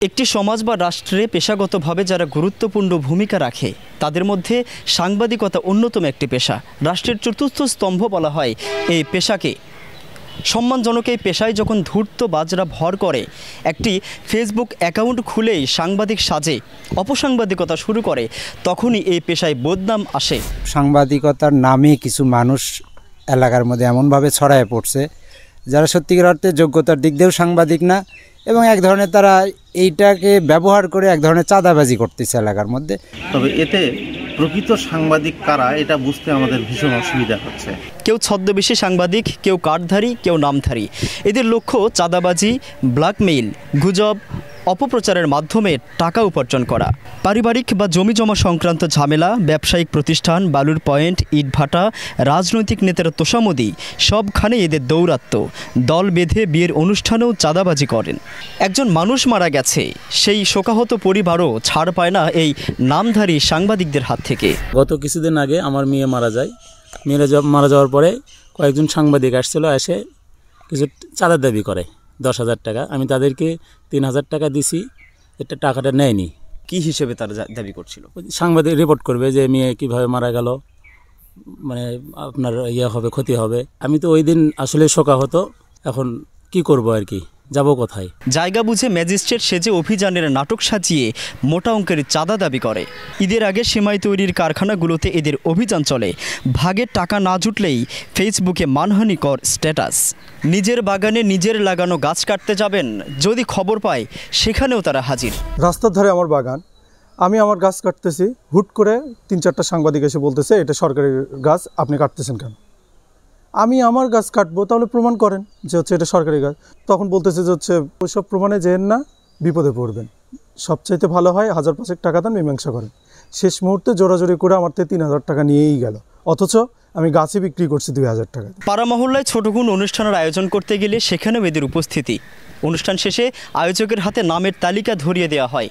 একটি সমাজ বা রাষ্ট্রে পেশাগতভাবে যারা গুরুত্বপূর্ণ ভূমিকা রাখে তাদের মধ্যে সাংবাদিকতা অন্যতম একটি পেশা। রাষ্ট্রের চতুর্থ স্তম্ভ বলা হয় এই পেশাকে। সম্মানজনক এই পেশায় যখন ধূর্তবাজরা ভর করে, একটি ফেসবুক অ্যাকাউন্ট খুলেই সাংবাদিক সাজে, অপসাংবাদিকতা শুরু করে, তখনই এই পেশায় বদনাম আসে। সাংবাদিকতার নামে কিছু মানুষ এলাকার মধ্যে এমনভাবে ছড়ায় পড়ছে যারা সত্যিকার অর্থে যোগ্যতার দিক দিয়েও সাংবাদিক না, এবং এক ধরনের তারা এইটাকে ব্যবহার করে এক ধরনের চাঁদাবাজি করতেছে এলাকার মধ্যে। তবে এতে প্রকৃত সাংবাদিক কারা এটা বুঝতে আমাদের ভীষণ অসুবিধা হচ্ছে। কেউ ছদ্মবেশী সাংবাদিক, কেউ কার্ডধারী, কেউ নামধারী। এদের লক্ষ্য চাঁদাবাজি, ব্ল্যাকমেইল, গুজব, অপপ্রচারের মাধ্যমে টাকা উপার্জন করা। পারিবারিক বা জমি জমা সংক্রান্ত ঝামেলা, ব্যবসায়িক প্রতিষ্ঠান, বালুর পয়েন্ট, ইটভাটা, রাজনৈতিক নেতার তোষামোদি, সবখানে এদের দৌরাত্ম্য। দল বেঁধে বিয়ের অনুষ্ঠানেও চাঁদাবাজি করেন। একজন মানুষ মারা গেছে, সেই শোকাহত পরিবারও ছাড় পায় না এই নামধারী সাংবাদিকদের হাত থেকে। গত কিছুদিন আগে আমার মেয়ে মারা যায়। মারা যাওয়ার পরে কয়েকজন সাংবাদিক আসছিল, এসে কিছু চাঁদার দাবি করে 10,000 টাকা। আমি তাদেরকে 3,000 টাকা দিছি, এটা টাকাটা নেয়নি। কি হিসেবে তারা দাবি করছিল? সাংবাদিক রিপোর্ট করবে যে মেয়ে কীভাবে মারা গেল, মানে আপনার হবে, ক্ষতি হবে। আমি তো ওই দিন আসলে শোকাহত। এখন কি করব আর কি, যাব কোথায়? জায়গা বুঝে ম্যাজিস্ট্রেট সেজে অভিযানের নাটক সাজিয়ে মোটা অঙ্কের চাঁদা দাবি করে। ঈদের আগে সেমাই তৈরির কারখানাগুলোতে এদের অভিযান চলে। ভাগের টাকা না জুটলেই ফেসবুকে মানহানিকর স্ট্যাটাস। নিজের বাগানে নিজের লাগানো গাছ কাটতে যাবেন, যদি খবর পায় সেখানেও তারা হাজির। রাস্তার ধারে আমার বাগান, আমি আমার গাছ কাটতেছি, হুট করে 3-4টা সাংবাদিক এসে বলতেছে এটা সরকারি গাছ, আপনি কাটতেছেন কেন? আমি আমার গাছ কাটবো, তাহলে প্রমাণ করেন যে হচ্ছে এটা সরকারি গাছ। তখন বলতেছে যে হচ্ছে ওইসব প্রমাণে যেন না, বিপদে পড়বেন। সবচাইতে ভালো হয় 1,000-5,000 টাকা দেন, মীমাংসা করেন। শেষ মুহূর্তে জোরাজোরি করে আমার থেকে 3,000 টাকা নিয়েই গেল, অথচ আমি গাছে বিক্রি করছি 2,000 টাকা। পাড়া মহল্লায় ছোট কোনো অনুষ্ঠানের আয়োজন করতে গেলে সেখানেও এদের উপস্থিতি। অনুষ্ঠান শেষে আয়োজকের হাতে নামের তালিকা ধরিয়ে দেওয়া হয়।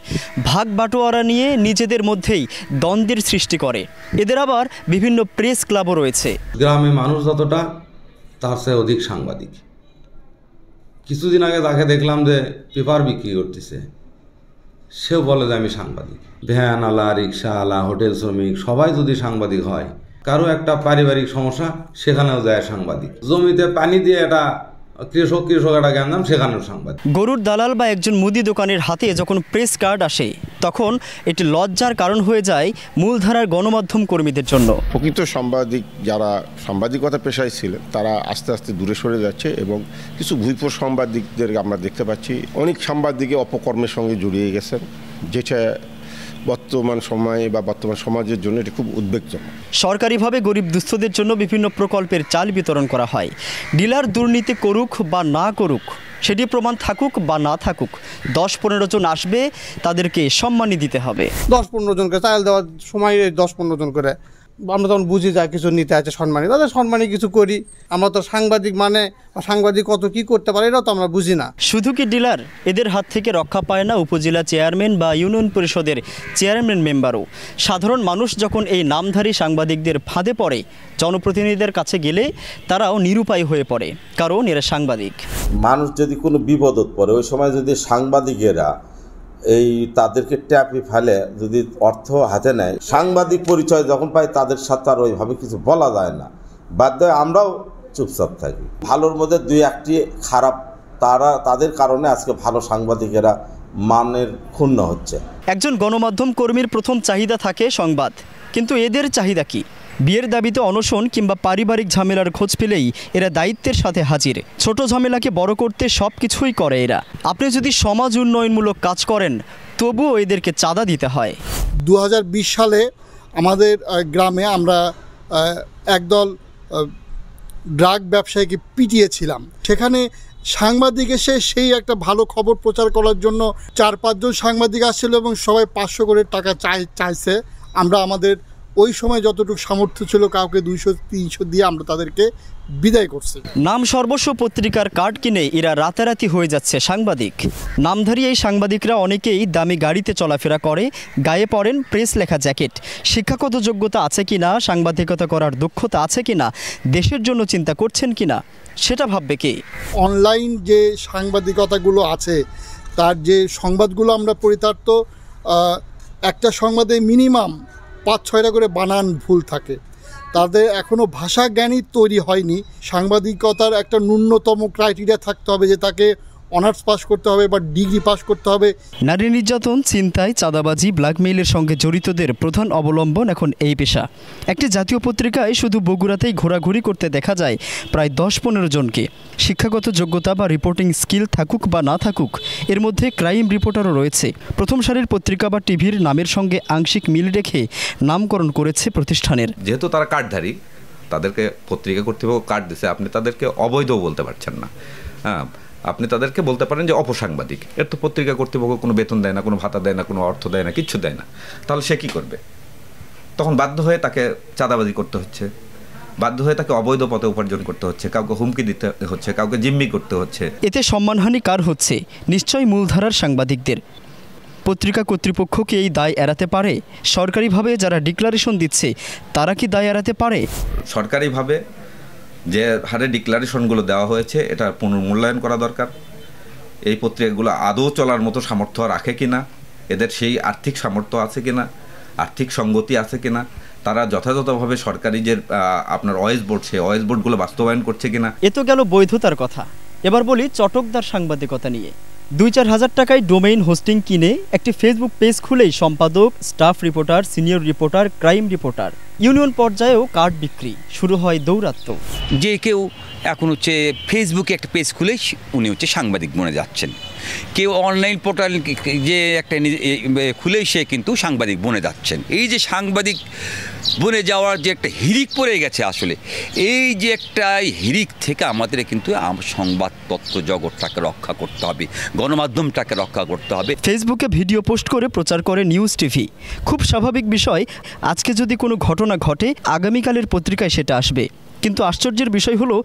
ভাগ বাটোয়ারা নিয়ে নিজেদের মধ্যেই দ্বন্দ্বের সৃষ্টি করে। এদের আবার বিভিন্ন প্রেস ক্লাবও রয়েছে। গ্রামে মানুষ যতটা, তার চেয়ে অধিক সাংবাদিক। কিছুদিন আগে তাকে দেখলাম যে পেপার বিক্রি করতেছে, সেও বলে যে আমি সাংবাদিক। ভ্যান আলা, রিক্সা আলা, হোটেল শ্রমিক সবাই যদি সাংবাদিক হয়, কারো একটা পারিবারিক সমস্যা, সেখানেও যায় সাংবাদিক। জমিতে পানি দিয়ে এটা কৃষক একটা জ্ঞান, সেখানেও সাংবাদিক। গরুর দালাল বা একজন মুদি দোকানের হাতে যখন প্রেস কার্ড আসে, তখন এটি লজ্জার কারণ হয়ে যায় মূলধারার গণমাধ্যম কর্মীদের জন্য। প্রকৃত সাংবাদিক যারা সাংবাদিকতা পেশায় ছিলেন, তারা আস্তে আস্তে দূরে সরে যাচ্ছে, এবং কিছু ভুইফোর সাংবাদিকদের আমরা দেখতে পাচ্ছি। অনেক সাংবাদিকে অপকর্মের সঙ্গে জড়িয়ে গেছেন, যেটা বর্তমান সময়ে বা বর্তমান সমাজের জন্য এটি খুব উদ্বেগজনক। সরকারিভাবে গরিব দুস্থদের জন্য বিভিন্ন প্রকল্পের চাল বিতরণ করা হয়। ডিলার দুর্নীতি করুক বা না করুক, সেটি প্রমাণ থাকুক বা না থাকুক, 10-15 জন আসবে, তাদেরকে সম্মানী দিতে হবে। 10-15 জনকে চাল দেওয়ার সময় 10-15 জন করে আমরা তখন বুঝি যা কিছু নিতে আছে সম্মানী, তাদের সম্মানী কিছু করি। আমরা তো সাংবাদিক মানে সাংবাদিক কত কি করতে পারে এটাও তো আমরা বুঝি না। শুধু কি ডিলার, এদের হাত থেকে রক্ষা পায় না উপজেলা চেয়ারম্যান বা ইউনিয়ন পরিষদের চেয়ারম্যান মেম্বারও। সাধারণ মানুষ যখন এই নামধারী সাংবাদিকদের ফাঁদে পড়ে, জনপ্রতিনিধিদের কাছে গেলে তারাও নিরুপায় হয়ে পড়ে, কারণ এরা সাংবাদিক। মানুষ যদি কোনো বিপদত পড়ে, ওই সময় যদি সাংবাদিকেরা এই তাদেরকে ট্যাপি ফেলে, যদি অর্থ হাতে নেয়, সাংবাদিক পরিচয় যখন পায়, তাদের সাথে আর ওইভাবে কিছু বলা যায় না, বাধ্য হয় আমরাও চুপচাপ থাকি। ভালোর মধ্যে 2-1টি খারাপ, তাদের কারণে আজকে ভালো সাংবাদিকেরা মানের ক্ষুণ্ণ হচ্ছে। একজন গণমাধ্যম কর্মীর প্রথম চাহিদা থাকে সংবাদ, কিন্তু এদের চাহিদা কি? বিয়ের দাবিতে অনশন কিংবা পারিবারিক ঝামেলার খোঁজ পেলেই এরা দায়িত্বের সাথে হাজির। ছোট ঝামেলাকে বড় করতে সব কিছুই করে এরা। আপনি যদি সমাজ উন্নয়নমূলক কাজ করেন, তবুও এদেরকে চাঁদা দিতে হয়। 2020 সালে আমাদের গ্রামে আমরা একদল ড্রাগ ব্যবসায়ীকে পিটিয়েছিলাম। সেখানে সাংবাদিক এসে সেই একটা ভালো খবর প্রচার করার জন্য 4-5 জন সাংবাদিক আসছিল, এবং সবাই 500 করে টাকা চাইছে। আমরা আমাদের ওই সময় যতটুকু সামর্থ্য ছিল, কাউকে 200-300 দিয়ে আমরা তাদেরকে বিদায় করছি। নাম সর্বস্ব পত্রিকার কার্ড কিনে এরা রাতারাতি হয়ে যাচ্ছে সাংবাদিক। নামধারী এই সাংবাদিকরা অনেকেই দামি গাড়িতে চলাফেরা করে, গায়ে পরেন প্রেস লেখা জ্যাকেট। শিক্ষাগত যোগ্যতা আছে কিনা, সাংবাদিকতা করার দক্ষতা আছে কিনা, দেশের জন্য চিন্তা করছেন কিনা, সেটা ভাববে কে? অনলাইন যে সাংবাদিকতাগুলো আছে, তার যে সংবাদগুলো আমরা পড়ি তার তো একটা সংবাদে মিনিমাম 5-6টা করে বানান ভুল থাকে। তাদের এখনও ভাষা জ্ঞানই তৈরি হয়নি। সাংবাদিকতার একটা ন্যূনতম ক্রাইটেরিয়া থাকতে হবে যে তাকে অনার্স পাস করতে হবে বা ডিগ্রি পাস করতে হবে। নারী নির্যাতন, ছিনতাই, চাঁদাবাজি, ব্ল্যাকমেইলের সঙ্গে জড়িতদের প্রধান অবলম্বন এখন এই পেশা। একটি জাতীয় পত্রিকায় শুধু বগুড়াতেই ঘোরাঘুরি করতে দেখা যায় প্রায় 10-15 জনকে। শিক্ষাগত যোগ্যতা বা রিপোর্টিং স্কিল থাকুক বা না থাকুক, এর মধ্যে ক্রাইম রিপোর্টারও রয়েছে। প্রথম সারির পত্রিকা বা টিভির নামের সঙ্গে আংশিক মিল রেখে নামকরণ করেছে প্রতিষ্ঠানের। যেহেতু তারা কার্ডধারী, তাদেরকে পত্রিকা কর্তৃপক্ষ কার্ড দিচ্ছে, আপনি তাদেরকে অবৈধ বলতে পারছেন না। হ্যাঁ, আপনি তাদেরকে বলতে পারেন যে অপসাংবাদিক। এর তো পত্রিকা কর্তৃপক্ষ কোনো বেতন দেয় না, কোনো ভাতা দেয় না, কোনো অর্থ দেয় না, কিচ্ছু দেয় না। তাহলে সে কী করবে? তখন বাধ্য হয়ে তাকে চাঁদাবাজি করতে হচ্ছে, বাধ্য হয়ে তাকে অবৈধ পথে উপার্জন করতে হচ্ছে, কাউকে হুমকি দিতে হচ্ছে, কাউকে জিম্মি করতে হচ্ছে। এতে সম্মানহানি কার হচ্ছে? নিশ্চয়ই মূলধারার সাংবাদিকদের। পত্রিকা কর্তৃপক্ষ কি এই দায় এড়াতে পারে? সরকারিভাবে যারা ডিক্লারেশন দিচ্ছে তারা কি দায় এড়াতে পারে? সরকারিভাবে যে হারে ডিক্লারেশনগুলো দেওয়া হয়েছে এটা পুনর্মূল্যায়ন করা দরকার। এই পত্রিকাগুলো আদৌ চলার মতো সামর্থ্য রাখে কিনা, এদের সেই আর্থিক সামর্থ্য আছে কিনা, আর্থিক সঙ্গতি আছে কিনা, তারা যথাযথভাবে সরকারি যে আপনার ওয়েস বোর্ড, সেই ওয়েস বোর্ডগুলো বাস্তবায়ন করছে কিনা। এ তো গেল বৈধতার কথা। এবার বলি চটকদার সাংবাদিকতা নিয়ে। 2-4 হাজার টাকায় ডোমেইন হোস্টিং কিনে একটি ফেসবুক পেজ খুলেই সম্পাদক, staff reporter, senior reporter, crime reporter, union পর্যায়েও কার্ড বিক্রি শুরু হয় দৌরাত্ম্য। যে কেউ এখন হচ্ছে ফেসবুকে একটা পেজ খুলে উনি হচ্ছে সাংবাদিক বনে যাচ্ছেন, কেউ অনলাইন পোর্টাল যে একটা খুলেই সে কিন্তু সাংবাদিক বনে যাচ্ছেন। এই যে সাংবাদিক বনে যাওয়ার যে একটা হিড়িক পড়ে গেছে, আসলে এই যে একটা হিড়িক থেকে আমাদের কিন্তু সংবাদপত্র জগৎটাকে রক্ষা করতে হবে, গণমাধ্যমটাকে রক্ষা করতে হবে। ফেসবুকে ভিডিও পোস্ট করে প্রচার করে নিউজ টিভি। খুব স্বাভাবিক বিষয়, আজকে যদি কোনো ঘটনা ঘটে আগামীকালের পত্রিকায় সেটা আসবে। কিন্তু আশ্চর্যের বিষয় হলো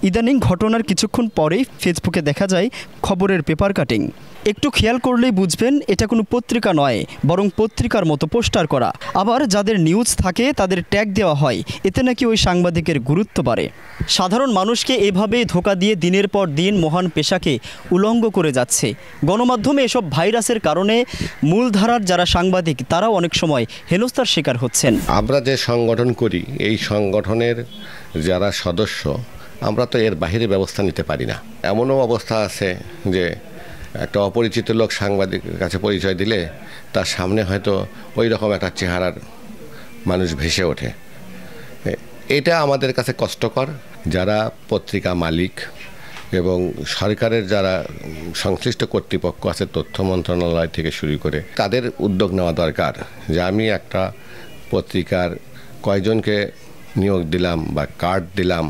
ইদানিং ঘটনার কিছুক্ষণ পরেই ফেসবুকে দেখা যায় খবরের পেপার কাটিং। একটু খেয়াল করলেই বুঝবেন এটা কোনো পত্রিকা নয়, বরং পত্রিকার মতো পোস্টার করা। আবার যাদের নিউজ থাকে তাদের ট্যাগ দেওয়া হয়, এতে নাকি ওই সাংবাদিকের গুরুত্ব বাড়ে। সাধারণ মানুষকে এভাবে ধোঁকা দিয়ে দিনের পর দিন মহান পেশাকে উলঙ্গ করে যাচ্ছে। গণমাধ্যমে এসব ভাইরাসের কারণে মূলধারার যারা সাংবাদিক তারাও অনেক সময় হেনস্থার শিকার হচ্ছেন। আমরা যে সংগঠন করি, এই সংগঠনের যারা সদস্য, আমরা তো এর বাইরে ব্যবস্থা নিতে পারি না। এমনও অবস্থা আছে যে একটা অপরিচিত লোক সাংবাদিকের কাছে পরিচয় দিলে তার সামনে হয়তো ওই রকম একটা চেহারার মানুষ ভেসে ওঠে। এটা আমাদের কাছে কষ্টকর। যারা পত্রিকা মালিক এবং সরকারের যারা সংশ্লিষ্ট কর্তৃপক্ষ আছে, তথ্য মন্ত্রণালয় থেকে শুরু করে, তাদের উদ্যোগ নেওয়া দরকার যে আমি একটা পত্রিকার কয়জনকে নিয়োগ দিলাম বা কার্ড দিলাম,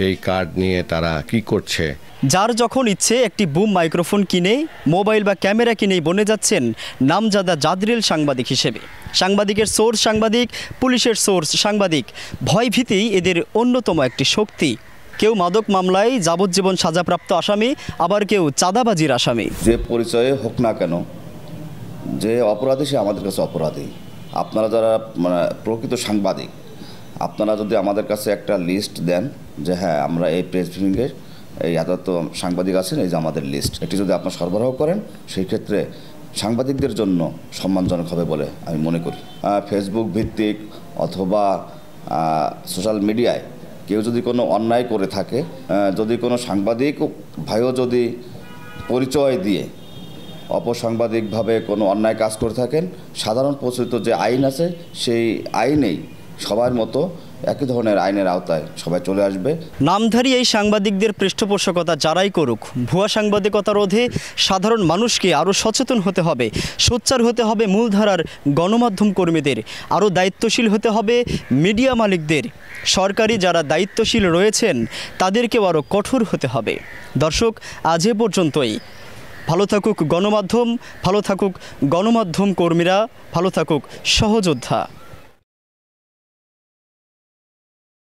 এই কার্ড নিয়ে তারা কি করছে। যার যখন ইচ্ছে একটি বুম মাইক্রোফোন কিনে, মোবাইল বা ক্যামেরা কিনেই বনে যাচ্ছেন নামজাদা জাদরেল সাংবাদিক হিসেবে। সাংবাদিকের সোর্স সাংবাদিক, পুলিশের সোর্স সাংবাদিক। ভয়ভীতি এদের অন্যতম একটি শক্তি। কেউ মাদক মামলায় যাবজ্জীবন সাজাপ্রাপ্ত আসামি, আবার কেউ চাঁদাবাজির আসামি। যে পরিচয়ে হোক না কেন, যে অপরাধী সে আমাদের কাছে অপরাধী। আপনারা যারা প্রকৃত সাংবাদিক, আপনারা যদি আমাদের কাছে একটা লিস্ট দেন যে হ্যাঁ আমরা এই প্রেস ব্রিফিংয়ের এই এত সাংবাদিক আছেন, এই যে আমাদের লিস্ট, এটি যদি আপনারা সরবরাহ করেন, সেই ক্ষেত্রে সাংবাদিকদের জন্য সম্মানজনক হবে বলে আমি মনে করি। ফেসবুক ভিত্তিক অথবা সোশ্যাল মিডিয়ায় কেউ যদি কোনো অন্যায় করে থাকে, যদি কোনো সাংবাদিক ভাইও যদি পরিচয় দিয়ে অপসাংবাদিকভাবে কোনো অন্যায় কাজ করে থাকেন, সাধারণ প্রচলিত যে আইন আছে সেই আইনেই সবার মতো একই ধরনের আইনের আওতায় সবাই চলে আসবে। নামধারী এই সাংবাদিকদের পৃষ্ঠপোষকতা যারাই করুক, ভুয়া সাংবাদিকতা রোধে সাধারণ মানুষকে আরও সচেতন হতে হবে, সোচ্চার হতে হবে মূলধারার গণমাধ্যম কর্মীদের, আরও দায়িত্বশীল হতে হবে মিডিয়া মালিকদের। সরকারি যারা দায়িত্বশীল রয়েছেন তাদেরকেও আরও কঠোর হতে হবে। দর্শক, আজ এ পর্যন্তই। ভালো থাকুক গণমাধ্যম, ভালো থাকুক গণমাধ্যম কর্মীরা, ভালো থাকুক সহযোদ্ধা।